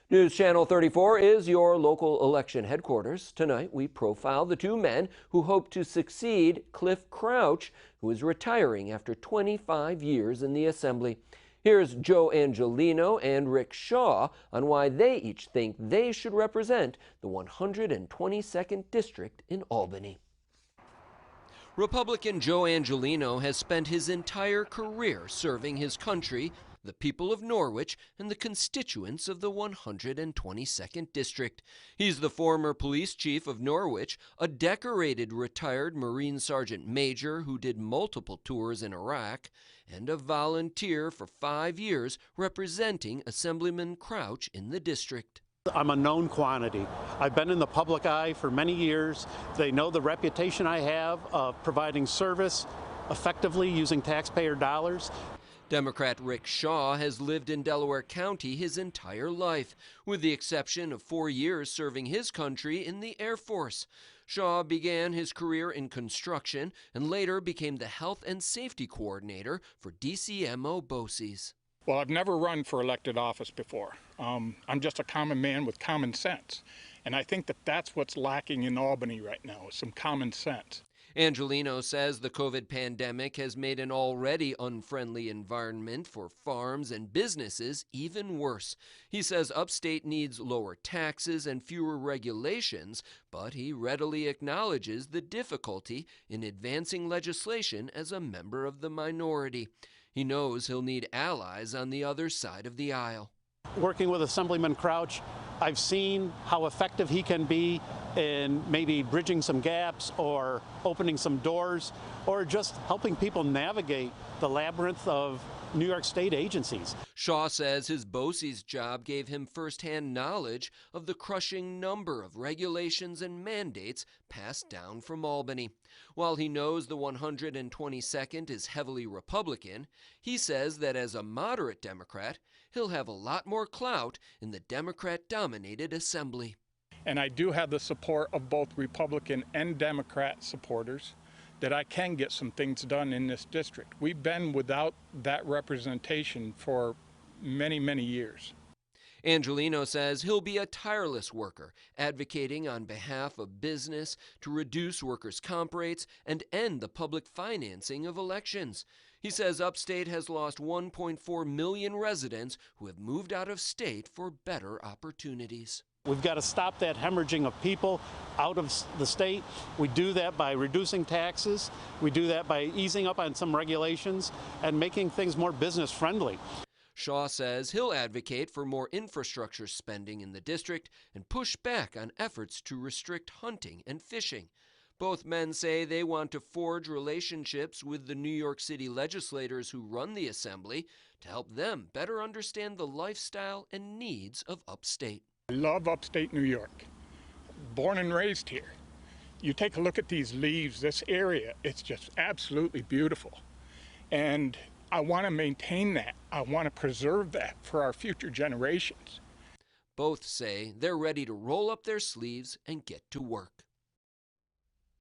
News Channel 34 is your local election headquarters. Tonight, we profile the two men who hope to succeed Cliff Crouch, who is retiring after 25 years in the Assembly. Here's Joe Angelino and Rick Shaw on why they each think they should represent the 122nd District in Albany. Republican Joe Angelino has spent his entire career serving his country, the people of Norwich, and the constituents of the 122nd District. He's the former police chief of Norwich, a decorated retired Marine Sergeant Major who did multiple tours in Iraq, and a volunteer for 5 years representing Assemblyman Crouch in the district. I'm a known quantity. I've been in the public eye for many years. They know the reputation I have of providing service effectively using taxpayer dollars. Democrat Rick Shaw has lived in Delaware County his entire life, with the exception of 4 years serving his country in the Air Force. Shaw began his career in construction and later became the health and safety coordinator for DCMO BOCES. Well, I've never run for elected office before. I'm just a common man with common sense. And I think that that's what's lacking in Albany right now, is some common sense. Angelino says the COVID pandemic has made an already unfriendly environment for farms and businesses even worse. He says upstate needs lower taxes and fewer regulations, but he readily acknowledges the difficulty in advancing legislation as a member of the minority. He knows he'll need allies on the other side of the aisle. Working with Assemblyman Crouch, I've seen how effective he can be in maybe bridging some gaps or opening some doors or just helping people navigate the labyrinth of New York State agencies. Shaw says his BOCES job gave him firsthand knowledge of the crushing number of regulations and mandates passed down from Albany. While he knows the 122nd is heavily Republican, he says that as a moderate Democrat, he'll have a lot more clout in the Democrat-dominated Assembly. And I do have the support of both Republican and Democrat supporters that I can get some things done in this district. We've been without that representation for many, many years. Angelino says he'll be a tireless worker, advocating on behalf of business to reduce workers' comp rates and end the public financing of elections. He says upstate has lost 1.4 million residents who have moved out of state for better opportunities. We've got to stop that hemorrhaging of people out of the state. We do that by reducing taxes. We do that by easing up on some regulations and making things more business friendly. Shaw says he'll advocate for more infrastructure spending in the district and push back on efforts to restrict hunting and fishing. Both men say they want to forge relationships with the New York City legislators who run the Assembly to help them better understand the lifestyle and needs of upstate. I love upstate New York. Born and raised here. You take a look at these leaves, this area, it's just absolutely beautiful. And I want to maintain that. I want to preserve that for our future generations. Both say they're ready to roll up their sleeves and get to work.